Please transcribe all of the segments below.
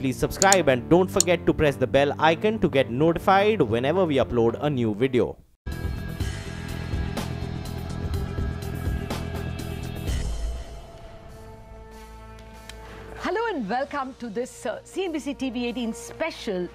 please subscribe and don't forget to press the bell icon to get notified whenever we upload a new video. Hello and welcome to this CNBC TV18 special.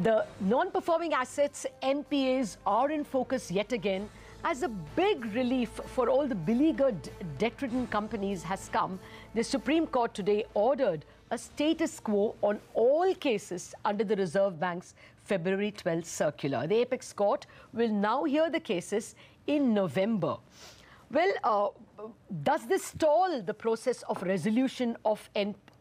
The non-performing assets, NPAs, are in focus yet again as a big relief for all the beleaguered, debt-ridden companies has come. The Supreme Court today ordered a status quo on all cases under the Reserve Bank's February 12th circular. The Apex Court will now hear the cases in November. Well, does this stall the process of resolution of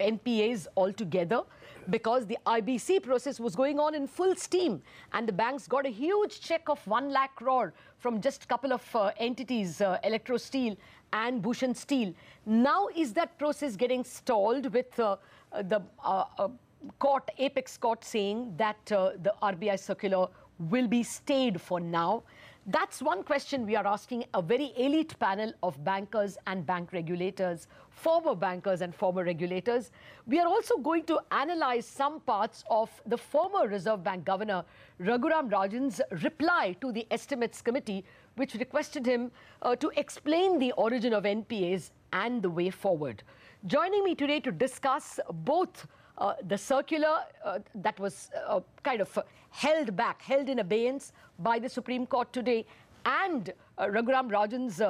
NPAs altogether? Because the IBC process was going on in full steam and the banks got a huge check of 1 lakh crore from just a couple of entities, Electro Steel and Bhushan Steel. Now is that process getting stalled with the court, Apex Court, saying that the RBI circular will be stayed for now? That's one question we are asking a very elite panel of bankers and bank regulators, former bankers and former regulators. We are also going to analyze some parts of the former Reserve Bank Governor Raghuram Rajan's reply to the Estimates Committee, which requested him to explain the origin of NPAs and the way forward. Joining me today to discuss both the circular that was kind of held back, held in abeyance by the Supreme Court today, and Raghuram Rajan's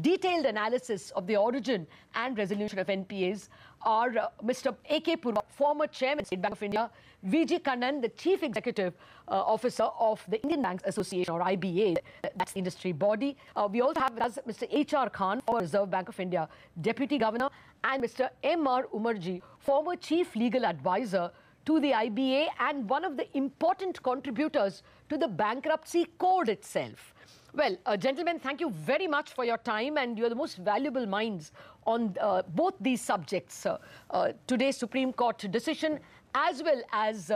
detailed analysis of the origin and resolution of NPAs are Mr. AK Purwar, former chairman of State Bank of India, VG Kannan, the chief executive officer of the Indian Banks Association, or IBA, that's the industry body. We also have with us Mr. HR Khan, former Reserve Bank of India deputy governor, and Mr. Umarji, former chief legal advisor to the IBA and one of the important contributors to the bankruptcy code itself. Well, gentlemen, thank you very much for your time, and you're the most valuable minds on both these subjects. Today's Supreme Court decision, as well as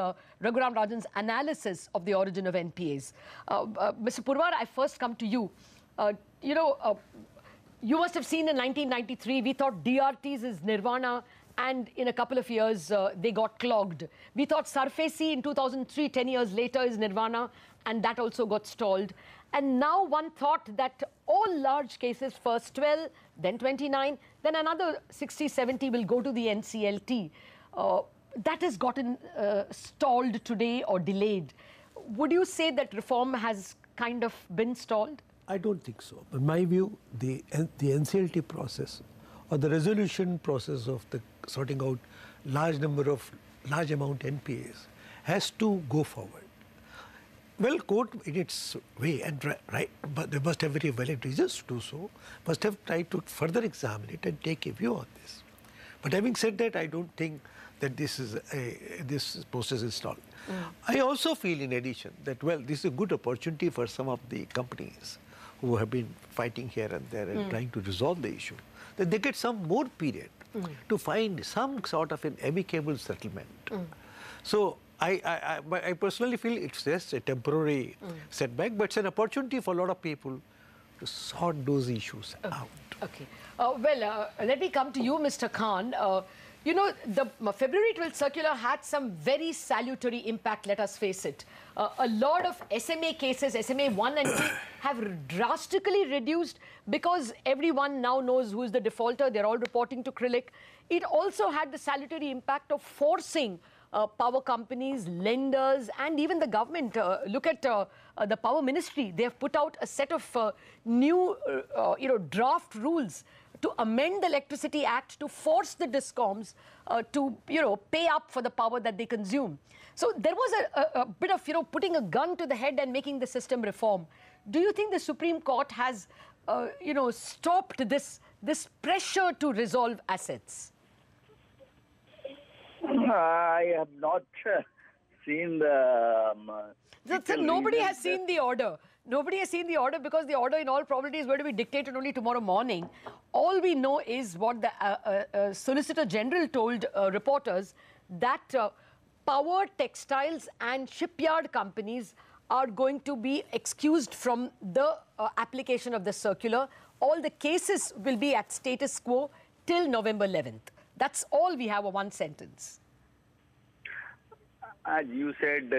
Raghuram Rajan's analysis of the origin of NPAs. Mr. Purwar, I first come to you. You must have seen in 1993, we thought DRTs is nirvana, and in a couple of years, they got clogged. We thought SARFAESI in 2003, 10 years later, is nirvana, and that also got stalled. And now one thought that all large cases, first 12, then 29, then another 60, 70 will go to the NCLT. That has gotten stalled today or delayed. Would you say that reform has kind of been stalled? I don't think so. In my view, the NCLT process or the resolution process of the sorting out large amount NPAs has to go forward. Well, court in its way and right, but they must have very valid reasons to do so, must have tried to further examine it and take a view on this. But having said that, I don't think that this process is stalled. I also feel, in addition, that, well, this is a good opportunity for some of the companies who have been fighting here and there and trying to resolve the issue, that they get some more period to find some sort of an amicable settlement. So I personally feel it's just a temporary setback, but it's an opportunity for a lot of people to sort those issues out. Okay. Let me come to you, Mr. Khan. You know, the February 12th circular had some very salutary impact, let us face it. A lot of SMA cases, SMA 1 and 2, have drastically reduced because everyone now knows who is the defaulter. They're all reporting to CRILIC. It also had the salutary impact of forcing power companies, lenders, and even the government. Look at the Power Ministry. They have put out a set of new, draft rules to amend the Electricity Act to force the DISCOMs to, pay up for the power that they consume. So there was a bit of, putting a gun to the head and making the system reform. Do you think the Supreme Court has, stopped this pressure to resolve assets? I have not seen the... So nobody has seen the order. Nobody has seen the order because the order in all probability is going to be dictated only tomorrow morning. All we know is what the Solicitor General told reporters, that power, textiles and shipyard companies are going to be excused from the application of the circular. All the cases will be at status quo till November 11th. That's all we have, a one sentence. as you said,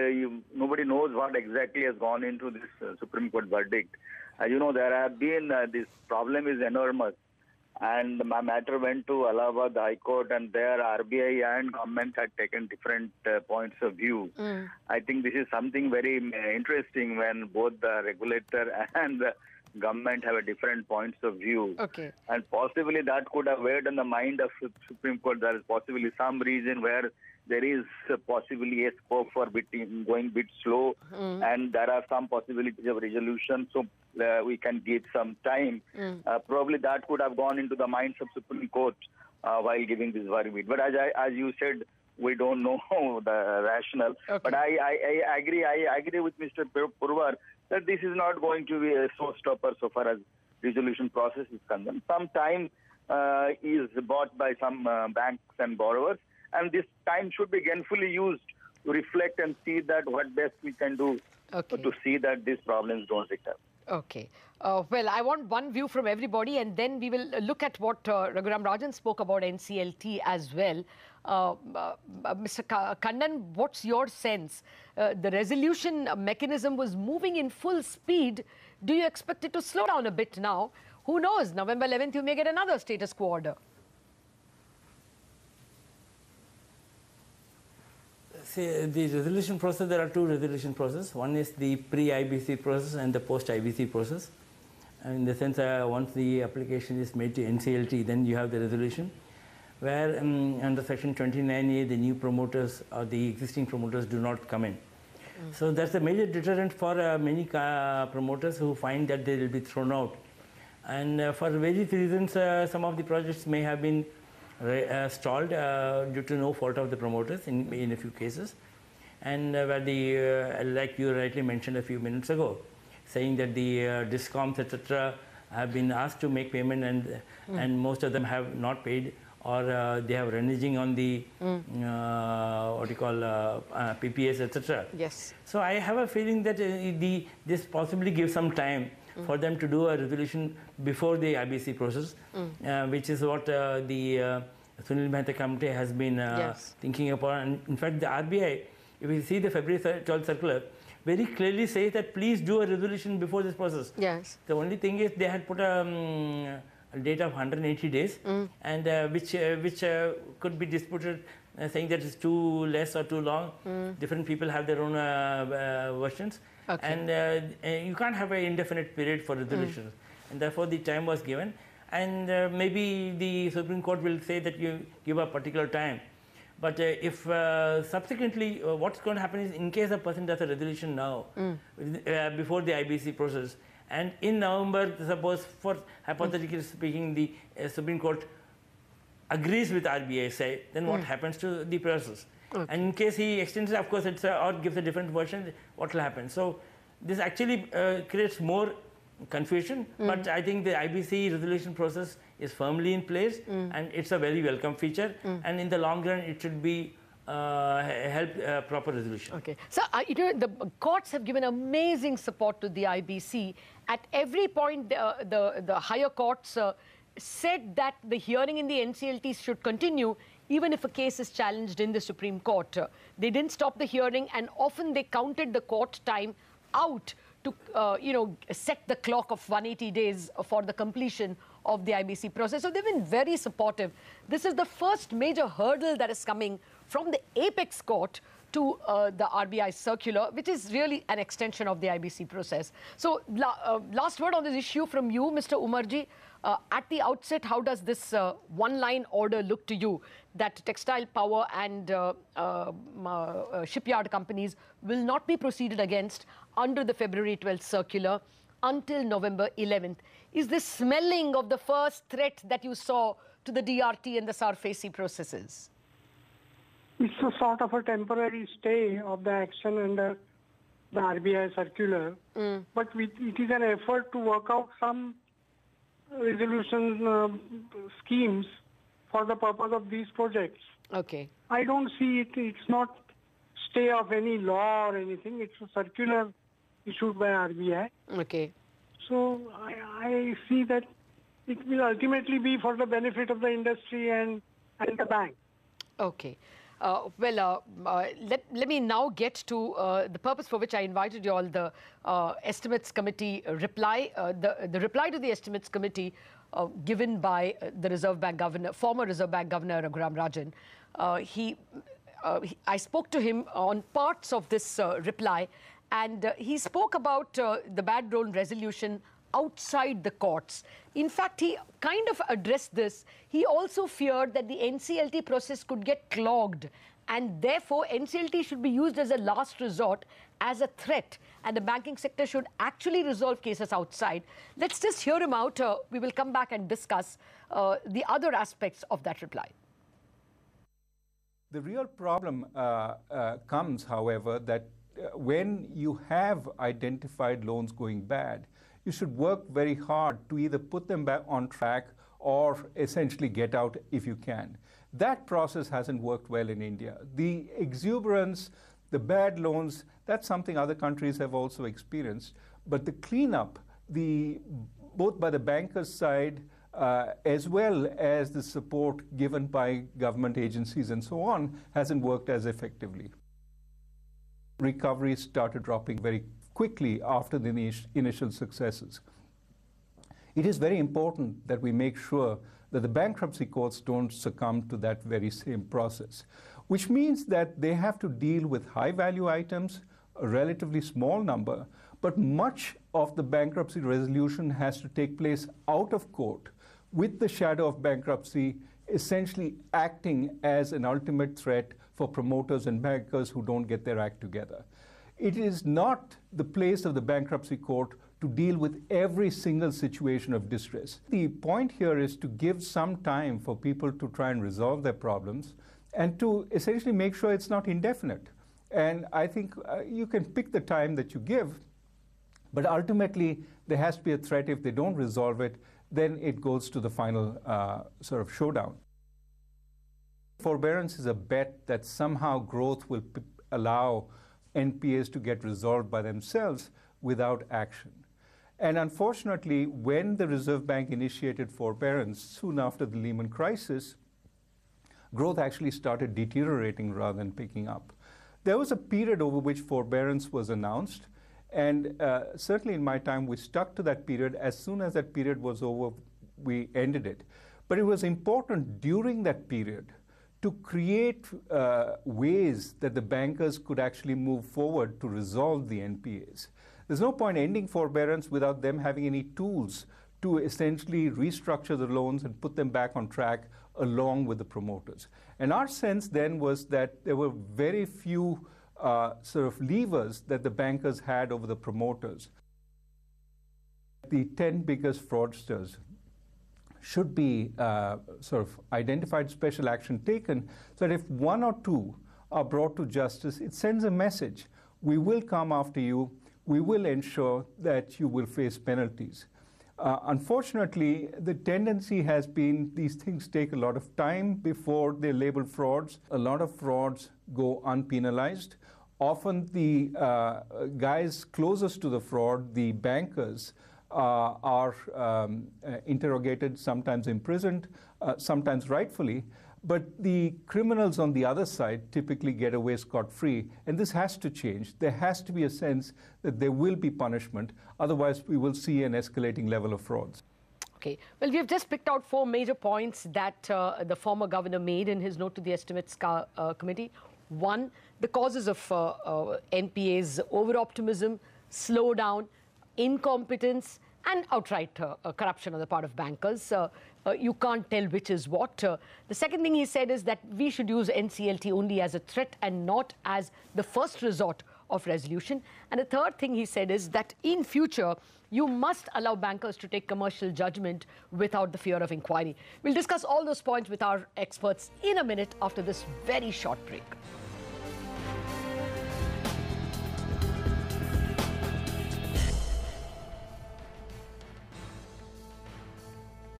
nobody knows what exactly has gone into this Supreme Court verdict. As you know, there have been, this problem is enormous. And my matter went to Allahabad High Court, and there RBI and government had taken different points of view. I think this is something very interesting when both the regulator and the government have a different points of view. Okay. And possibly that could have weighed on the mind of Supreme Court. There is possibly some reason where there is possibly a scope for going a bit slow, and there are some possibilities of resolution. So we can give some time. Probably that could have gone into the minds of Supreme Court while giving this verdict. But as you said, we don't know the rationale. Okay. But I agree. I agree with Mr. Purwar that this is not going to be a showstopper so far as resolution process is concerned. Some time is bought by some banks and borrowers, and this time should be gainfully used to reflect and see that what best we can do to see that these problems don't recur. Okay. Well, I want one view from everybody, and then we will look at what Raghuram Rajan spoke about NCLT as well. Mr. Kannan, what's your sense? The resolution mechanism was moving in full speed. Do you expect it to slow down a bit now? Who knows? November 11th, you may get another status quo order. See, the resolution process, there are two resolution processes. One is the pre-IBC process and the post-IBC process. In the sense, once the application is made to NCLT, then you have the resolution, where under Section 29A, the new promoters or the existing promoters do not come in. So that's a major deterrent for many promoters who find that they will be thrown out. And for various reasons, some of the projects may have been stalled due to no fault of the promoters in a few cases, and where the like you rightly mentioned a few minutes ago, saying that the discoms etc. have been asked to make payment, and most of them have not paid, or they have reneging on the what you call PPAs etc. Yes. So I have a feeling that this possibly gives some time for them to do a resolution before the IBC process, which is what the Sunil Mehta Committee has been thinking about. And in fact, the RBI, if you see the February 12th circular, very clearly says that please do a resolution before this process. Yes. The only thing is they had put a date of 180 days, and which could be disputed, saying that it's too less or too long. Different people have their own versions. And you can't have an indefinite period for resolutions, and therefore the time was given. And maybe the Supreme Court will say that you give a particular time. But if subsequently, what's going to happen is, in case a person does a resolution now, before the IBC process, and in November, suppose for hypothetically speaking, the Supreme Court agrees with RBI, say, then what happens to the process? And in case he extends it, of course, it's or gives a different version, what will happen? So this actually creates more confusion, but I think the IBC resolution process is firmly in place, and it's a very welcome feature, and in the long run, it should be help proper resolution. Okay. So, you know, the courts have given amazing support to the IBC. At every point, the higher courts said that the hearing in the NCLT should continue even if a case is challenged in the Supreme Court. They didn't stop the hearing, and often they counted the court time out to, you know, set the clock of 180 days for the completion of the IBC process. So they've been very supportive. This is the first major hurdle that is coming from the apex court to the RBI circular, which is really an extension of the IBC process. So last word on this issue from you, Mr. Umarji. At the outset, how does this one-line order look to you that textile power and shipyard companies will not be proceeded against under the February 12th circular until November 11th? Is this smelling of the first threat that you saw to the DRT and the SARFACI processes? It's a sort of a temporary stay of the action under the RBI circular, but it is an effort to work out some resolution schemes for the purpose of these projects. Okay. I don't see it, it's not stay of any law or anything, it's a circular issued by RBI. Okay. So I see that it will ultimately be for the benefit of the industry and the bank. Okay. Let me now get to the purpose for which I invited you all, the Estimates Committee reply. The reply to the Estimates Committee given by the Reserve Bank Governor, former Reserve Bank Governor Raghuram Rajan. I spoke to him on parts of this reply, and he spoke about the bad loan resolution outside the courts. In fact, he kind of addressed this. He also feared that the NCLT process could get clogged, and therefore NCLT should be used as a last resort, as a threat, and the banking sector should actually resolve cases outside. Let's just hear him out. We will come back and discuss the other aspects of that reply. The real problem comes, however, that when you have identified loans going bad, you should work very hard to either put them back on track or essentially get out if you can. That process hasn't worked well in India. The exuberance, the bad loans, that's something other countries have also experienced. But the cleanup, both by the bankers' side, as well as the support given by government agencies and so on, hasn't worked as effectively. Recovery started dropping very quickly after the initial successes. It is very important that we make sure that the bankruptcy courts don't succumb to that very same process, which means that they have to deal with high-value items, a relatively small number, but much of the bankruptcy resolution has to take place out of court, with the shadow of bankruptcy essentially acting as an ultimate threat for promoters and bankers who don't get their act together. It is not the place of the bankruptcy court to deal with every single situation of distress. The point here is to give some time for people to try and resolve their problems and to essentially make sure it's not indefinite. And I think you can pick the time that you give, but ultimately there has to be a threat. If they don't resolve it, then it goes to the final sort of showdown. Forbearance is a bet that somehow growth will allow NPAs to get resolved by themselves without action. And unfortunately, when the Reserve Bank initiated forbearance soon after the Lehman crisis, growth actually started deteriorating rather than picking up. There was a period over which forbearance was announced, and certainly in my time, we stuck to that period. As soon as that period was over, we ended it. But it was important during that period to create ways that the bankers could actually move forward to resolve the NPAs. There's no point ending forbearance without them having any tools to essentially restructure the loans and put them back on track along with the promoters. And our sense then was that there were very few sort of levers that the bankers had over the promoters. The 10 biggest fraudsters should be sort of identified, special action taken, so that if one or two are brought to justice, it sends a message. We will come after you. We will ensure that you will face penalties. Unfortunately, the tendency has been these things take a lot of time before they're labeled frauds. A lot of frauds go unpenalized. Often the guys closest to the fraud, the bankers, are interrogated, sometimes imprisoned, sometimes rightfully. But the criminals on the other side typically get away scot-free, and this has to change. There has to be a sense that there will be punishment. Otherwise, we will see an escalating level of frauds. Okay. Well, we have just picked out 4 major points that the former governor made in his note to the Estimates Committee. 1, the causes of NPAs, over-optimism, slowdown, incompetence, and outright corruption on the part of bankers. You can't tell which is what. The second thing he said is that we should use NCLT only as a threat and not as the first resort of resolution. And the third thing he said is that in future, you must allow bankers to take commercial judgment without the fear of inquiry. We'll discuss all those points with our experts in a minute after this very short break.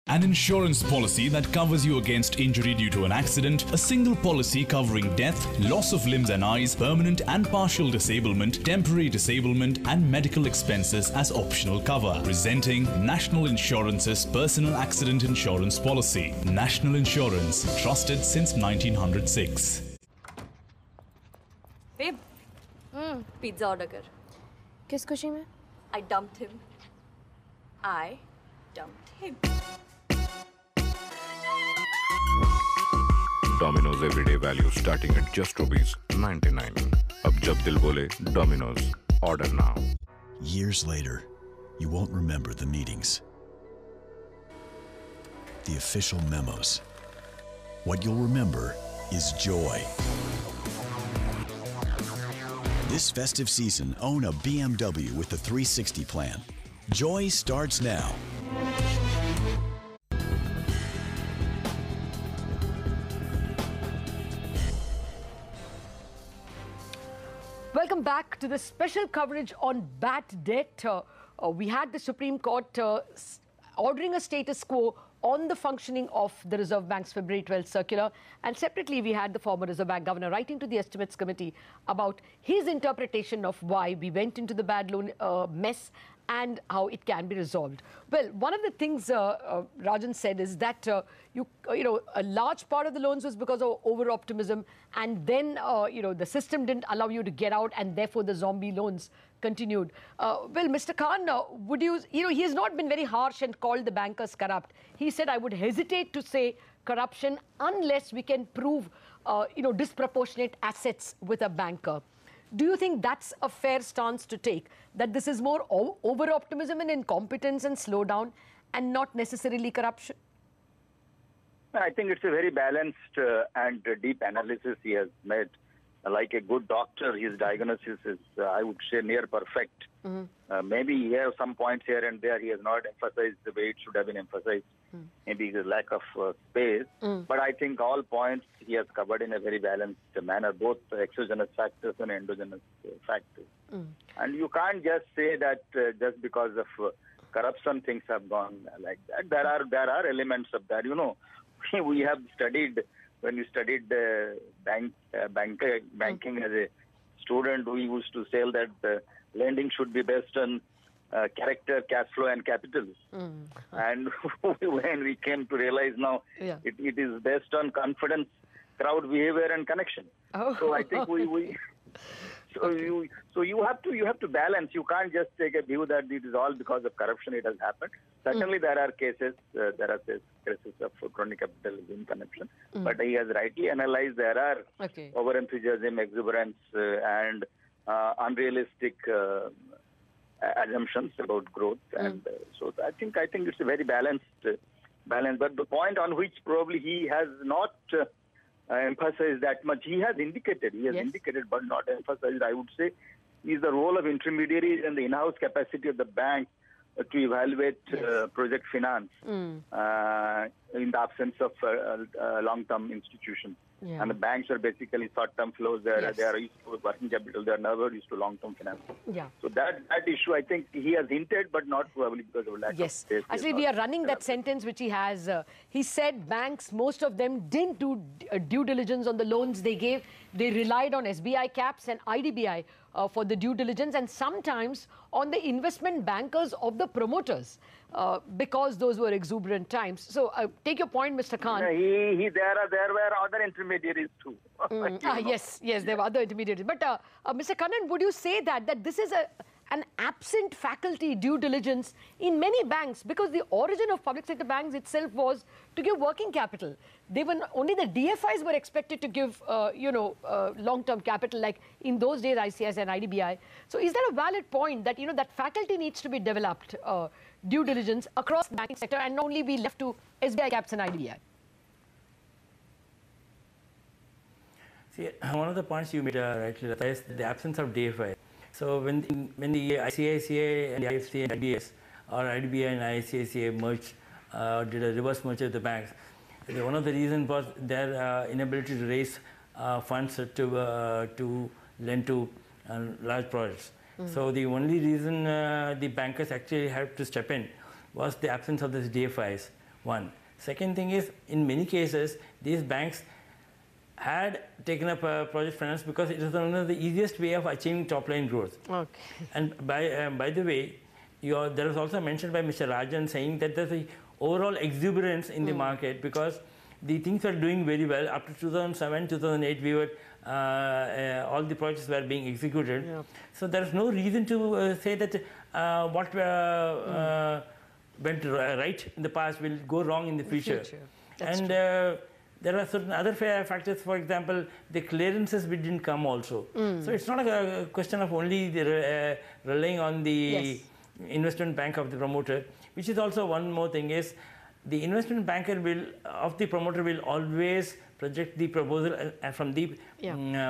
An insurance policy that covers you against injury due to an accident, a single policy covering death, loss of limbs and eyes, permanent and partial disablement, temporary disablement and medical expenses as optional cover. Presenting National Insurance's Personal Accident Insurance Policy. National Insurance, trusted since 1906. Babe, pizza order kar. किस खुशी में? I dumped him. I dumped him. Domino's everyday value starting at just ₹99. अब जब दिल बोले Domino's, order now. Years later, you won't remember the meetings, the official memos. What you'll remember is joy. This festive season, own a BMW with the 360 plan. Joy starts now. Welcome back to the special coverage on bad debt. We had the Supreme Court ordering a status quo on the functioning of the Reserve Bank's February 12th circular. And separately, we had the former Reserve Bank governor writing to the Estimates Committee about his interpretation of why we went into the bad loan mess and how it can be resolved. Well, one of the things Rajan said is that a large part of the loans was because of over-optimism, and then the system didn't allow you to get out, and therefore the zombie loans continued. Well, Mr. Khan, he has not been very harsh and called the bankers corrupt. He said, I would hesitate to say corruption unless we can prove, disproportionate assets with a banker. Do you think that's a fair stance to take, that this is more over-optimism and incompetence and slowdown and not necessarily corruption? I think it's a very balanced and deep analysis he has made. Like a good doctor, his diagnosis is, I would say, near perfect. Maybe he has some points here and there he has not emphasized the way it should have been emphasized. Maybe the lack of space. But I think all points he has covered in a very balanced manner, both exogenous factors and endogenous factors. And you can't just say that just because of corruption things have gone like that. There are elements of that. We have studied, when we studied banking as a student, we used to say that lending should be based on character, cash flow, and capital. And when we came to realize now, it is based on confidence, crowd behavior, and connection. So I think you have to balance. You can't just take a view that it is all because of corruption it has happened. Certainly there are cases, of crony capitalism corruption. But he has rightly analyzed there are over-enthusiasm, exuberance, and unrealistic assumptions about growth. And so I think it's a very balanced. But the point on which probably he has not emphasized that much, he has indicated, but not emphasized, I would say, is the role of intermediaries and the in-house capacity of the bank to evaluate project finance in the absence of long-term institutions. And the banks are basically short-term flows. They are used to working capital. They are never used to long-term finance. So that issue, I think he has hinted, but not probably because of lack of space. Actually, we are running that sentence which he has. He said banks, most of them didn't do due diligence on the loans they gave. They relied on SBI caps and IDBI for the due diligence, and sometimes on the investment bankers of the promoters, because those were exuberant times. So take your point, Mr. Khan. There were other intermediaries too. Yes, there were other intermediaries. But Mr. Kannan, would you say that this is an absent faculty due diligence in many banks, because the origin of public sector banks itself was to give working capital. They were only the DFIs were expected to give long-term capital, like in those days ICICI and IDBI. So is that a valid point that that faculty needs to be developed, due diligence across the banking sector, and not only be left to SBI caps and IDBI? See, one of the points you made rightly is the absence of DFI. So when the ICICI and the IFC and IBS, or IDBI and ICICI merged, did a reverse merger of the banks, one of the reasons was their inability to raise funds to lend to large projects. So the only reason the bankers actually had to step in was the absence of these DFIs, one. Second thing is, in many cases, these banks had taken up project finance because it is one of the easiest way of achieving top-line growth. And by the way, there was also mentioned by Mr. Rajan saying that there's a overall exuberance in the market because the things were doing very well. Up to 2007, 2008, we were all the projects were being executed. Yeah. So there is no reason to say that what went right in the past will go wrong in the future. And there are certain other factors. For example, the clearances which didn't come also. So it's not a question of only the, relying on the investment bank of the promoter, which is also one more thing is the investment banker of the promoter will always project the proposal from the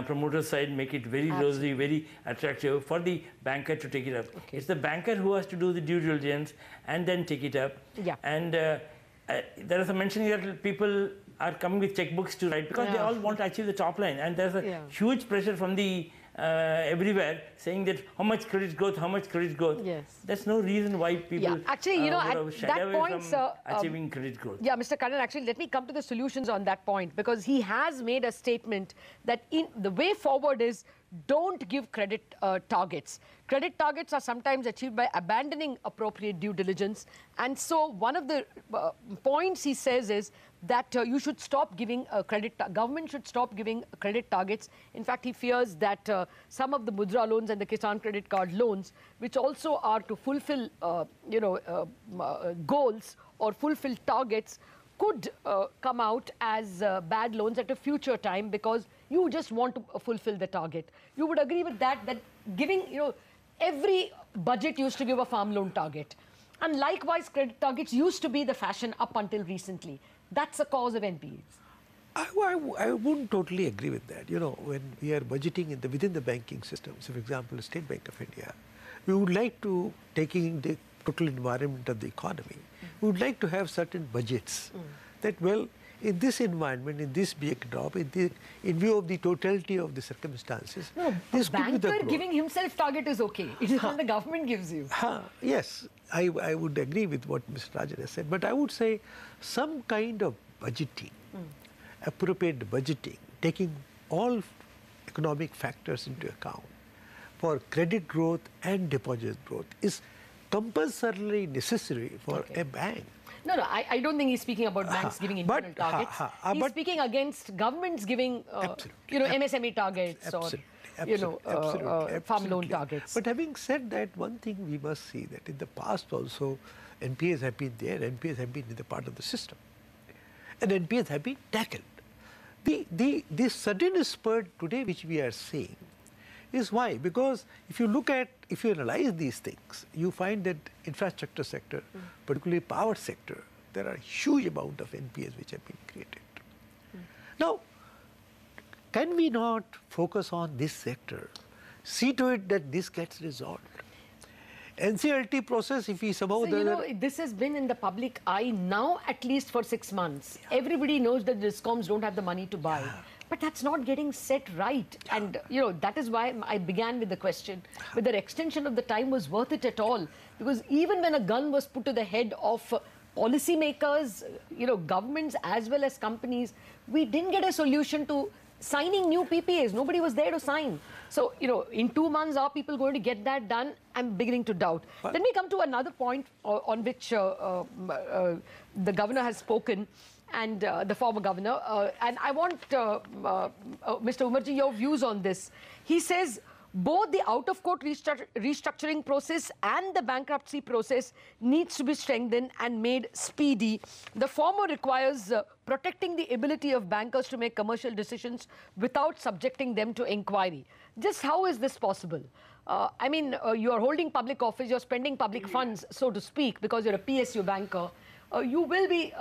promoter's side, make it very rosy, very attractive for the banker to take it up. It's the banker who has to do the due diligence and then take it up. And there is a mentioning that people are coming with checkbooks to write because they all want to achieve the top line, and there's a huge pressure from the everywhere saying that how much credit growth, how much credit growth. There's no reason why people actually, you know, at that point, achieving credit growth. Mr. Kannan, actually, let me come to the solutions on that point, because he has made a statement that the way forward is don't give credit targets. Credit targets are sometimes achieved by abandoning appropriate due diligence. And so one of the points he says is that you should stop giving government should stop giving credit targets. In fact, he fears that some of the Mudra loans and the Kisan credit card loans, which also are to fulfill, goals or fulfill targets, could come out as bad loans at a future time because you just want to fulfill the target. You would agree with that, that giving, every budget used to give a farm loan target. And likewise, credit targets used to be the fashion up until recently. That's a cause of NPAs. I wouldn't totally agree with that. When we are budgeting within the banking system, so for example, State Bank of India, we would like to, taking the total environment of the economy, we would like to have certain budgets that, well, in this environment, in this backdrop, in view of the totality of the circumstances, this could be the growth. Giving himself target is okay. It is when the government gives you. Yes, I would agree with what Mr. Rajan has said, but I would say some kind of budgeting, appropriate budgeting, taking all economic factors into account for credit growth and deposit growth is compulsorily necessary for a bank. No, I don't think he's speaking about banks giving internal targets. He's speaking against governments giving, MSME targets or, farm loan targets. But having said that, one thing we must see that in the past also, NPAs have been there, NPAs have been in the part of the system. And NPAs have been tackled. The sudden spurt today which we are seeing is why? Because if you analyze these things, you find that infrastructure sector, particularly power sector, there are huge amount of NPAs which have been created. Now, can we not focus on this sector, see to it that this gets resolved? NCLT process, if we somehow... this has been in the public eye now at least for 6 months. Everybody knows that the DISCOMs don't have the money to buy. But that's not getting set right. And, that is why I began with the question whether extension of the time was worth it at all. Because even when a gun was put to the head of policymakers, governments as well as companies, we didn't get a solution to signing new PPAs. Nobody was there to sign. So, in 2 months, are people going to get that done? I'm beginning to doubt. Let me come to another point on which the governor has spoken, and the former governor. And I want, Mr. Umarji, your views on this. He says both the out-of-court restructuring process and the bankruptcy process needs to be strengthened and made speedy. The former requires protecting the ability of bankers to make commercial decisions without subjecting them to inquiry. Just how is this possible? You are holding public office, you're spending public funds, so to speak, because you're a PSU banker. You will be,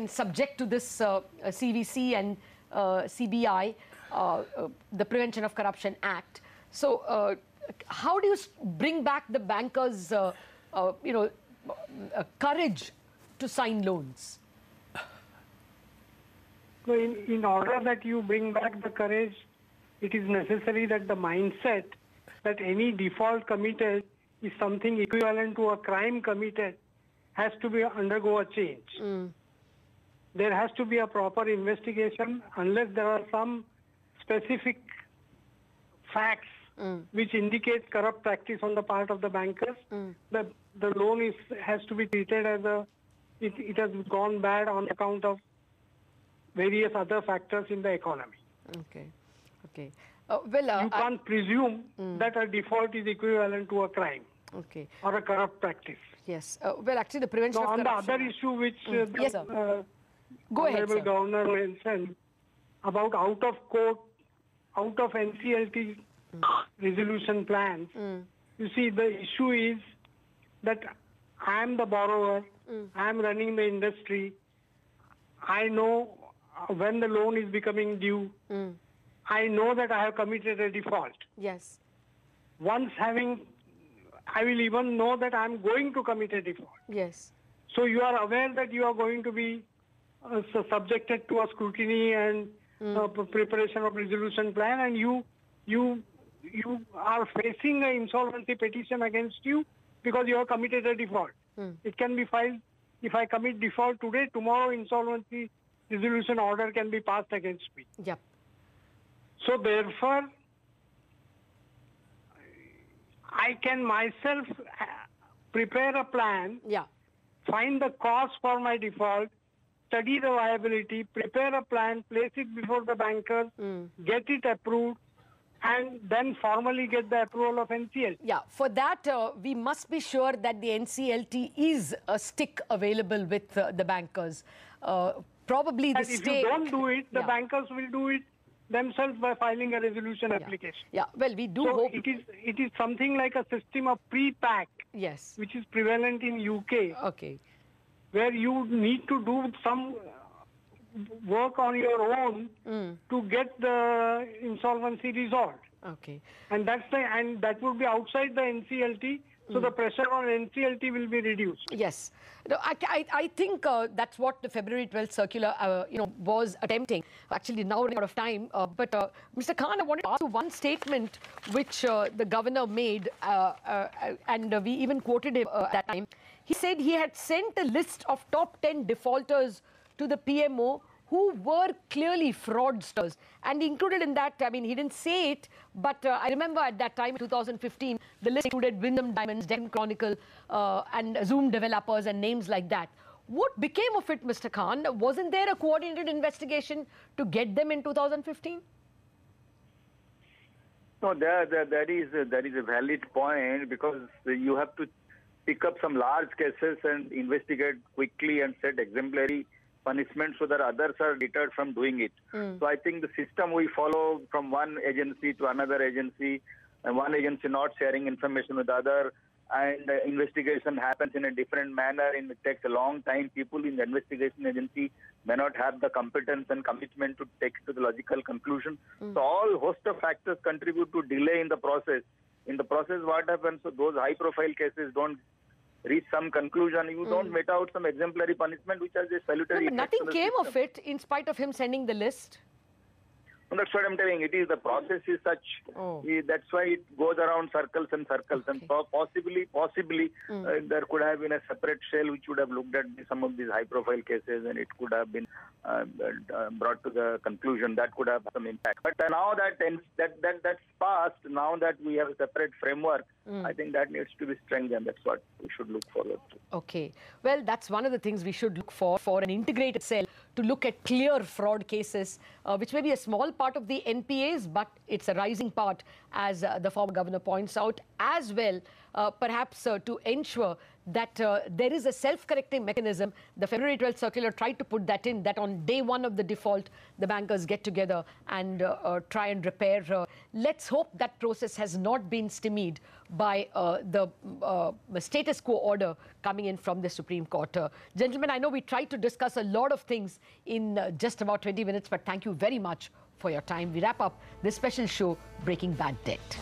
subject to this CVC and CBI, the Prevention of Corruption Act. So, how do you bring back the bankers' courage to sign loans? So, in order that you bring back the courage, it is necessary that the mindset that any default committed is something equivalent to a crime committed has to undergo a change. There has to be a proper investigation unless there are some specific facts which indicate corrupt practice on the part of the bankers. The loan has to be treated as it has gone bad on account of various other factors in the economy. Okay. Okay. You can't presume that a default is equivalent to a crime. Okay. Or a corrupt practice. Yes. Well, actually, the prevention of corruption. On the other issue which yes, sir. Go ahead, Honorable sir. Governor mentioned about out of court, out of NCLT resolution plans, you see, the issue is that I am the borrower, I am running the industry, I know when the loan is becoming due, I know that I have committed a default. Yes. Once I will even know that I am going to commit a default. Yes. So you are aware that you are going to be subjected to a scrutiny and preparation of resolution plan, and you are facing an insolvency petition against you because you have committed a default. It can be filed. If I commit default today, tomorrow insolvency resolution order can be passed against me. Yep. So therefore, I can myself prepare a plan, find the cause for my default, study the viability, prepare a plan, place it before the bankers, get it approved, and then formally get the approval of NCLT. Yeah, for that, we must be sure that the NCLT is a stick available with the bankers. Probably the If you don't do it, the bankers will do it themselves by filing a resolution application. Yeah, well, we do hope... It is something like a system of pre-pack, which is prevalent in UK. Okay. Where you need to do some work on your own to get the insolvency resolved. Okay. And that would be outside the NCLT, so the pressure on NCLT will be reduced. Yes. No, I think that's what the February 12th circular was attempting. Actually, now running out of time. But Mr. Khan, I wanted to ask you one statement which the governor made, and we even quoted him at that time. He said he had sent a list of top 10 defaulters to the PMO who were clearly fraudsters. And included in that, I mean, he didn't say it, but I remember at that time, 2015, the list included Wyndham Diamonds, Deccan Chronicle, and Zoom developers and names like that. What became of it, Mr. Khan? Wasn't there a coordinated investigation to get them in 2015? No, that is a valid point, because you have to pick up some large cases and investigate quickly and set exemplary punishment so that others are deterred from doing it. So I think the system we follow from one agency to another agency, and one agency not sharing information with other, and investigation happens in a different manner, and it takes a long time. People in the investigation agency may not have the competence and commitment to take to the logical conclusion. So all host of factors contribute to delay in the process. In the process, what happens? So those high-profile cases don't reach some conclusion. You don't met out some exemplary punishment, which has a salutary effect. But nothing came of it, in spite of him sending the list. And that's what I'm telling. It is the process is such. That's why it goes around circles and circles. And so possibly, there could have been a separate cell which would have looked at some of these high-profile cases, and it could have been brought to the conclusion that could have some impact. But now that's past. Now that we have a separate framework, I think that needs to be strengthened. That's what we should look forward to. Okay. Well, that's one of the things we should look for an integrated cell to look at clear fraud cases, which may be a small part of the NPAs, but it's a rising part, as the former governor points out, as well, perhaps to ensure that there is a self-correcting mechanism. The February 12th circular tried to put that in, that on day one of the default, the bankers get together and try and repair. Let's hope that process has not been stymied by the status quo order coming in from the Supreme Court. Gentlemen, I know we tried to discuss a lot of things in just about 20 minutes, but thank you very much for your time. We wrap up this special show, Breaking Bad Debt.